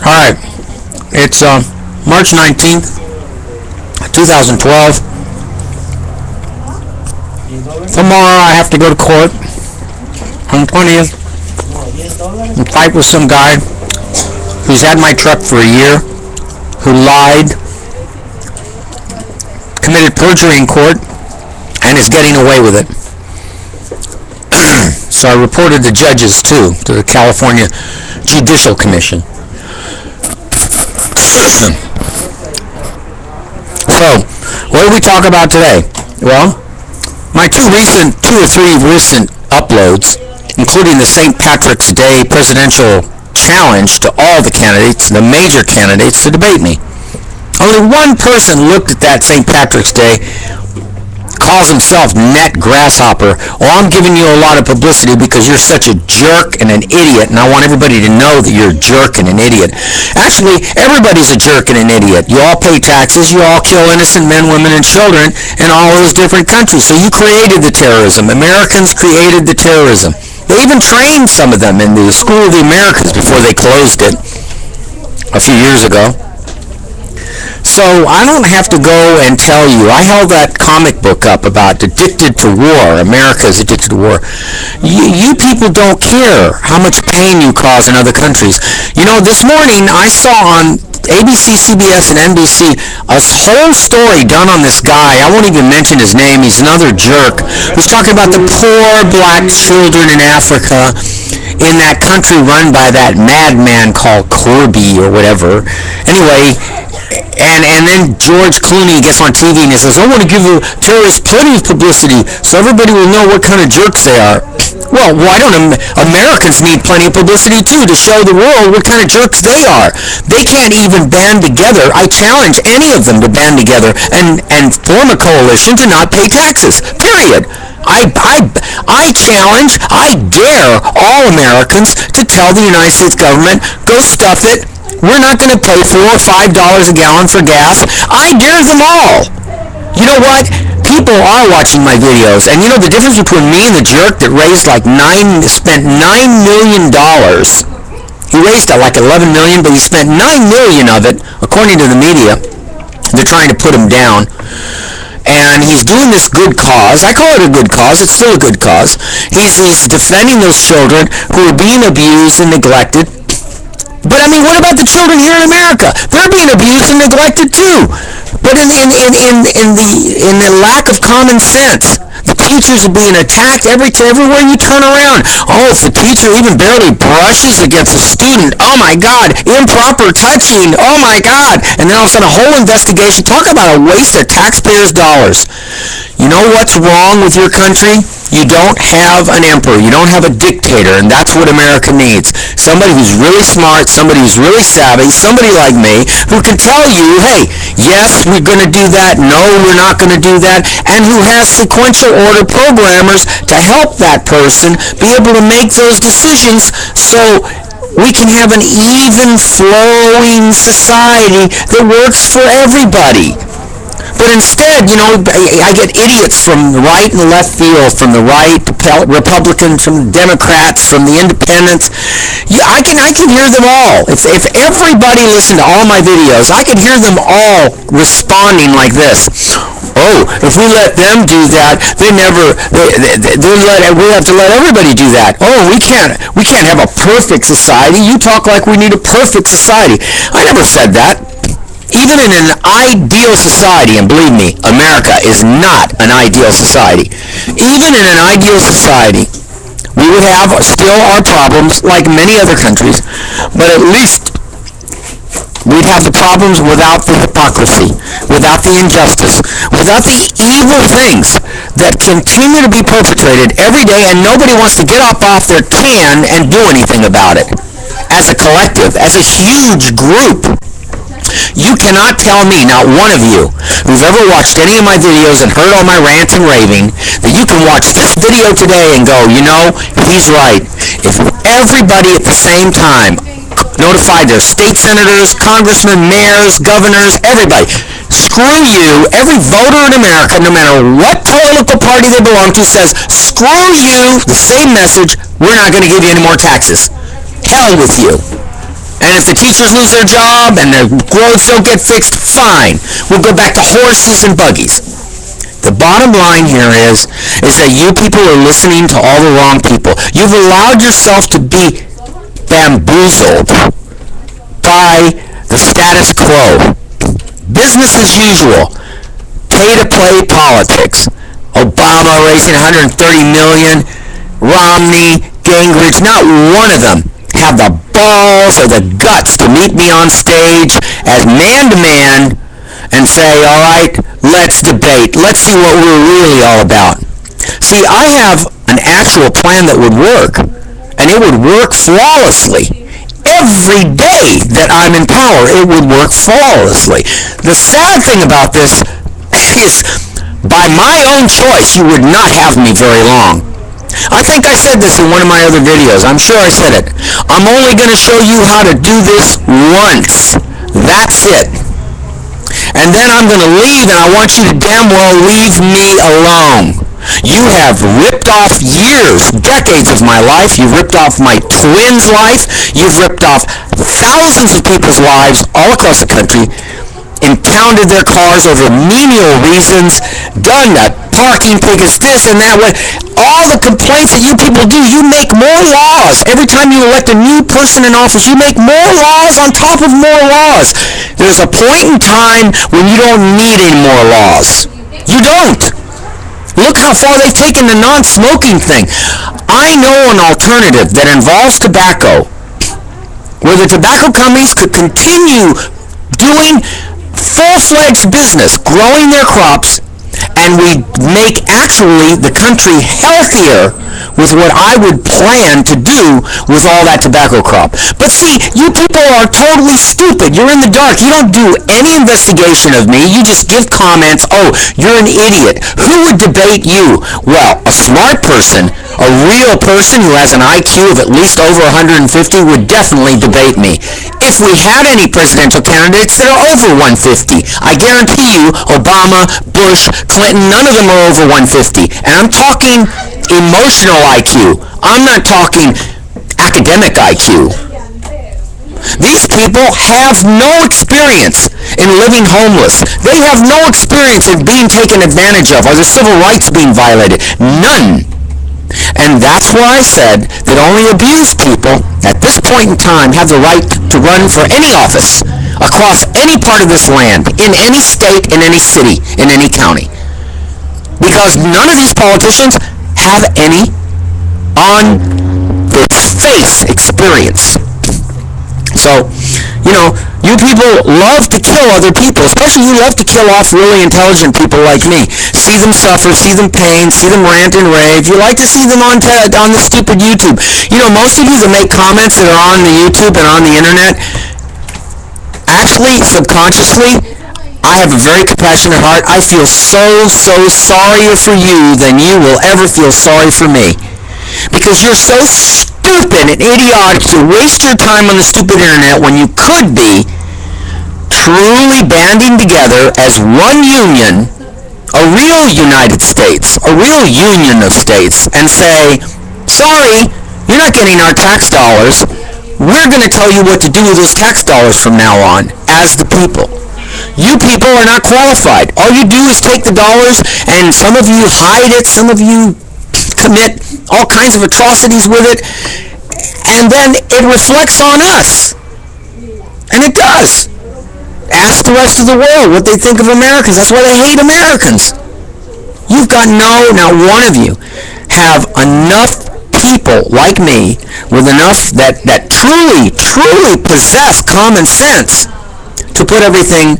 Alright, it's March 19th, 2012. Tomorrow I have to go to court on the 20th and fight with some guy who's had my truck for a year, who lied, committed perjury in court, and is getting away with it. So I reported the judges too, to the California Judicial Commission. So, what do we talk about today? Well, my two or three recent uploads, including the St. Patrick's Day presidential challenge to all the candidates, the major candidates, to debate me. Only one person looked at that St. Patrick's Day, calls himself Net Grasshopper. Oh, I'm giving you a lot of publicity because you're such a jerk and an idiot, and I want everybody to know that you're a jerk and an idiot. Actually, everybody's a jerk and an idiot. You all pay taxes, you all kill innocent men, women, and children in all those different countries. So you created the terrorism. Americans created the terrorism. They even trained some of them in the School of the Americas before they closed it a few years ago. So I don't have to go and tell you. I held that comic book up about Addicted to War. America's Addicted to War. You people don't care how much pain you cause in other countries. You know, this morning I saw on ABC, CBS, and NBC a whole story done on this guy. I won't even mention his name. He's another jerk. Who's talking about the poor black children in Africa in that country run by that madman called Corby or whatever. Anyway, and then George Clooney gets on TV and he says, I want to give the terrorists plenty of publicity so everybody will know what kind of jerks they are. Well, why don't Americans need plenty of publicity too to show the world what kind of jerks they are? They can't even band together. I challenge any of them to band together and form a coalition to not pay taxes, period. I challenge, I dare all Americans to tell the United States government, go stuff it. We're not going to pay $4 or $5 a gallon for gas. I dare them all. You know what? People are watching my videos, and you know the difference between me and the jerk that spent $9 million. He raised like $11 million, but he spent $9 million of it, according to the media. They're trying to put him down. And he's doing this good cause. I call it a good cause. It's still a good cause. He's defending those children who are being abused and neglected. But I mean, what about the children here in America? They're being abused and neglected too. But in the lack of common sense, the teachers are being attacked everywhere you turn around. Oh, if the teacher even barely brushes against a student, oh my God, improper touching, oh my God. And then all of a sudden a whole investigation. Talk about a waste of taxpayers' dollars. You know what's wrong with your country? You don't have an emperor. You don't have a dictator, and that's what America needs. Somebody who's really smart, somebody who's really savvy, somebody like me who can tell you, hey, yes, we're going to do that, no, we're not going to do that, and who has sequential order programmers to help that person be able to make those decisions so we can have an even flowing society that works for everybody. But instead, you know, I get idiots from the right and left field, from the right, Republicans, from the Democrats, from the Independents. I can hear them all. If everybody listened to all my videos, I could hear them all responding like this. Oh, if we let them do that, we have to let everybody do that. Oh, we can't have a perfect society. You talk like we need a perfect society. I never said that. Even in an ideal society, and believe me, America is not an ideal society. Even in an ideal society, we would have still our problems like many other countries, but at least we'd have the problems without the hypocrisy, without the injustice, without the evil things that continue to be perpetrated every day, and nobody wants to get up off their can and do anything about it. As a collective, as a huge group. You cannot tell me, not one of you, who's ever watched any of my videos and heard all my rants and raving, that you can watch this video today and go, you know, he's right. If everybody at the same time notified their state senators, congressmen, mayors, governors, everybody, screw you, every voter in America, no matter what political party they belong to, says, screw you, the same message, we're not going to give you any more taxes. Hell with you. And And if the teachers lose their job and the roads don't get fixed, fine. We'll go back to horses and buggies. The bottom line here is that you people are listening to all the wrong people. You've allowed yourself to be bamboozled by the status quo. Business as usual. Pay-to-play politics. Obama raising $130 million. Romney, Gingrich, not one of them have the balls or the guts to meet me on stage as man-to-man and say, all right, let's debate. Let's see what we're really all about. See, I have an actual plan that would work, and it would work flawlessly. Every day that I'm in power, it would work flawlessly. The sad thing about this is, by my own choice, you would not have me very long. I think I said this in one of my other videos. I'm sure I said it. I'm only going to show you how to do this once. That's it. And then I'm going to leave, and I want you to damn well leave me alone. You have ripped off years, decades of my life. You've ripped off my twins' life. You've ripped off thousands of people's lives all across the country, impounded their cars over menial reasons, done the parking tickets, this and that. All the complaints that you people do, you make more laws. Every time you elect a new person in office, you make more laws on top of more laws. There's a point in time when you don't need any more laws. You don't. Look how far they've taken the non-smoking thing. I know an alternative that involves tobacco, where the tobacco companies could continue doing full-fledged business, growing their crops, and we make actually the country healthier with what I would plan to do with all that tobacco crop. But see, you people are totally stupid. You're in the dark. You don't do any investigation of me. You just give comments. Oh, you're an idiot. Who would debate you? Well, a smart person, a real person who has an IQ of at least over 150 would definitely debate me. If we had any presidential candidates that are over 150, I guarantee you, Obama, Bush, Clinton, none of them are over 150. And I'm talking emotional IQ. I'm not talking academic IQ. These people have no experience in living homeless. They have no experience in being taken advantage of or the civil rights being violated. None. And that's why I said that only abused people at this point in time have the right to run for any office across any part of this land, in any state, in any city, in any county. Because none of these politicians have any on their face experience. So, you people love to kill other people, especially you love to kill off really intelligent people like me. See them suffer, see them pain, see them rant and rave. You like to see them on the stupid YouTube. Most of you that make comments that are on the YouTube and on the internet, actually, subconsciously, I have a very compassionate heart. I feel so sorrier for you than you will ever feel sorry for me. Because you're so stupid and idiotic to waste your time on the stupid internet when you could be truly banding together as one union, a real United States, a real union of states, and say, sorry, you're not getting our tax dollars. We're going to tell you what to do with those tax dollars from now on as the people. You people are not qualified. All you do is take the dollars, and some of you hide it, some of you commit all kinds of atrocities with it, and then it reflects on us. And it does. Ask the rest of the world what they think of Americans. That's why they hate Americans. You've got not one of you have enough people like me with enough that truly possess common sense to put everything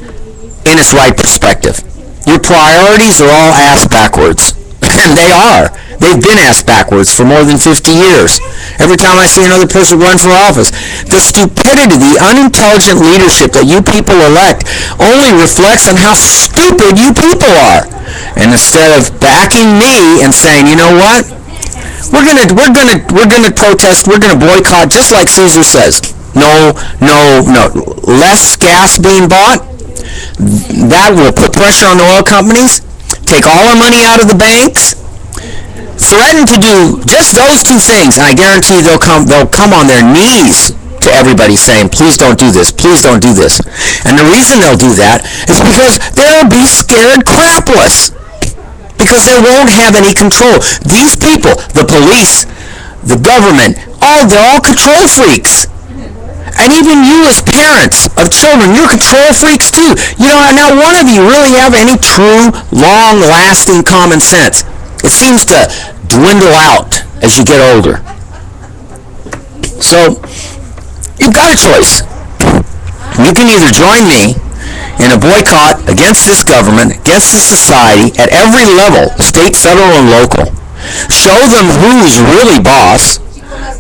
in its right perspective. Your priorities are all ass backwards. And they are. They've been ass backwards for more than 50 years. Every time I see another person run for office, the stupidity, the unintelligent leadership that you people elect only reflects on how stupid you people are. And instead of backing me and saying, you know what? We're gonna protest, we're gonna boycott, just like Caesar says. No. Less gas being bought. That will put pressure on the oil companies. Take all our money out of the banks. Threaten to do just those two things, and I guarantee they'll come on their knees to everybody saying, please don't do this, please don't do this. And the reason they'll do that is because they'll be scared crapless. Because they won't have any control. These people, the police, the government, they're all control freaks. And even you as parents of children, you're control freaks too. Now one of you really have any true, long-lasting common sense. It seems to dwindle out as you get older. So, you've got a choice. You can either join me in a boycott against this government, against this society, at every level, state, federal, and local. Show them who's really boss,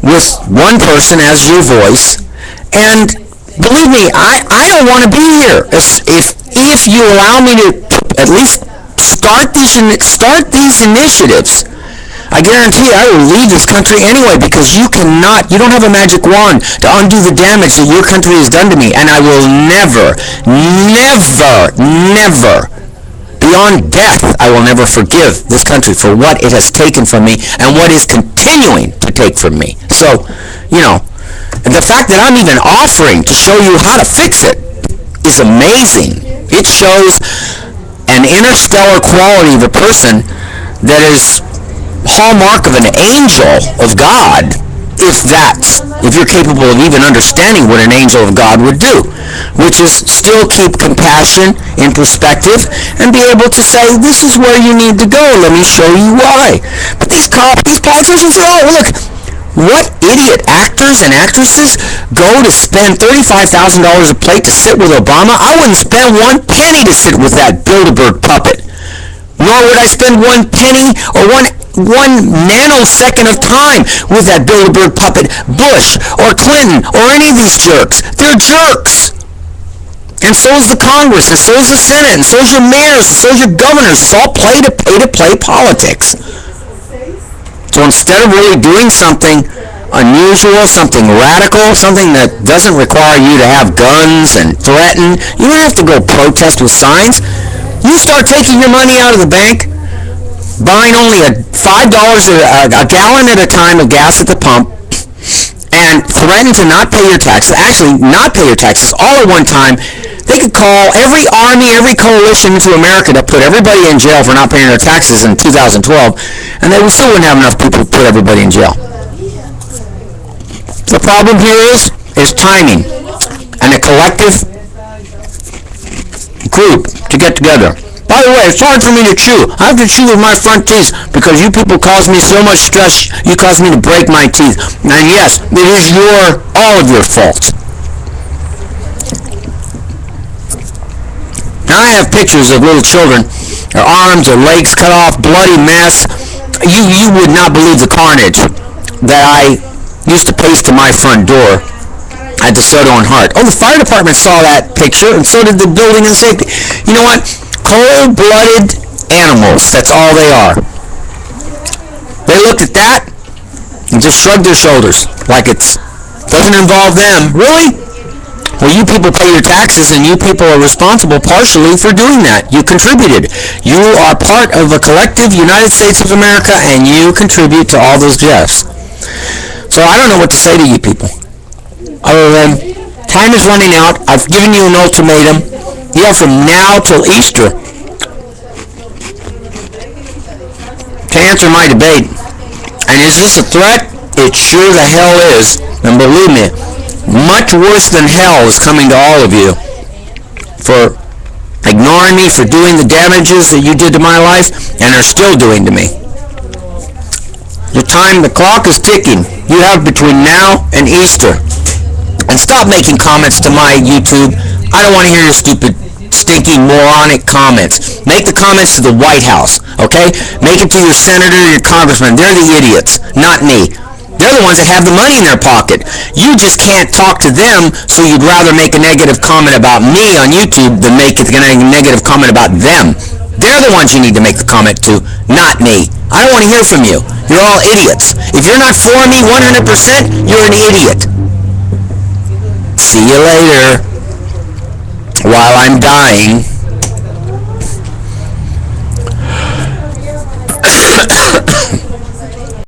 with one person as your voice, and believe me, I don't want to be here. If you allow me to at least start these initiatives, I guarantee I will leave this country anyway, because you don't have a magic wand to undo the damage that your country has done to me, and I will never, beyond death, I will never forgive this country for what it has taken from me and what is continuing to take from me. So, the fact that I'm even offering to show you how to fix it is amazing. It shows an interstellar quality of a person that is hallmark of an angel of God, if you're capable of even understanding what an angel of God would do, which is still keep compassion in perspective and be able to say, this is where you need to go, let me show you why. But these politicians, look, what idiot actors and actresses go to spend $35,000 a plate to sit with Obama? I wouldn't spend one penny to sit with that Bilderberg puppet. Nor would I spend one penny or one nanosecond of time with that Bilderberg puppet, Bush or Clinton or any of these jerks. They're jerks. And so is the Congress, and so is the Senate, and so is your mayors, and so is your governors. It's all pay-to-play politics. So instead of really doing something unusual, something radical, something that doesn't require you to have guns and threaten, you don't have to go protest with signs. You start taking your money out of the bank, buying only $5 a gallon at a time of gas at the pump, and threaten to not pay your taxes, actually not pay your taxes all at one time. They could call every army, every coalition to America to put everybody in jail for not paying their taxes in 2012, and they still wouldn't have enough people to put everybody in jail. The problem here is timing and a collective group to get together. By the way, it's hard for me to chew. I have to chew with my front teeth because you people cause me so much stress. You cause me to break my teeth. And yes, it is all of your fault. Now I have pictures of little children, their arms, their legs cut off, bloody mess. You would not believe the carnage that I used to paste to my front door at DeSoto and Hart. Oh, the fire department saw that picture, and so did the building and safety. You know what? Cold-blooded animals. That's all they are. They looked at that and just shrugged their shoulders like it doesn't involve them. Really? Well, you people pay your taxes, and you people are responsible partially for doing that. You contributed. You are part of a collective United States of America, and you contribute to all those deaths. So I don't know what to say to you people, other than time is running out. I've given you an ultimatum. You have from now till Easter to answer my debate. And is this a threat? It sure the hell is. And believe me, much worse than hell is coming to all of you for ignoring me, for doing the damages that you did to my life and are still doing to me. The clock is ticking. You have between now and Easter. And stop making comments to my YouTube. I don't want to hear your stupid, stinking, moronic comments. Make the comments to the White House, okay? Make it to your senator, your congressman. They're the idiots, not me. They're the ones that have the money in their pocket. You just can't talk to them, so you'd rather make a negative comment about me on YouTube than make a negative comment about them. They're the ones you need to make the comment to, not me. I don't want to hear from you. You're all idiots. If you're not for me 100%, you're an idiot. See you later. While I'm dying.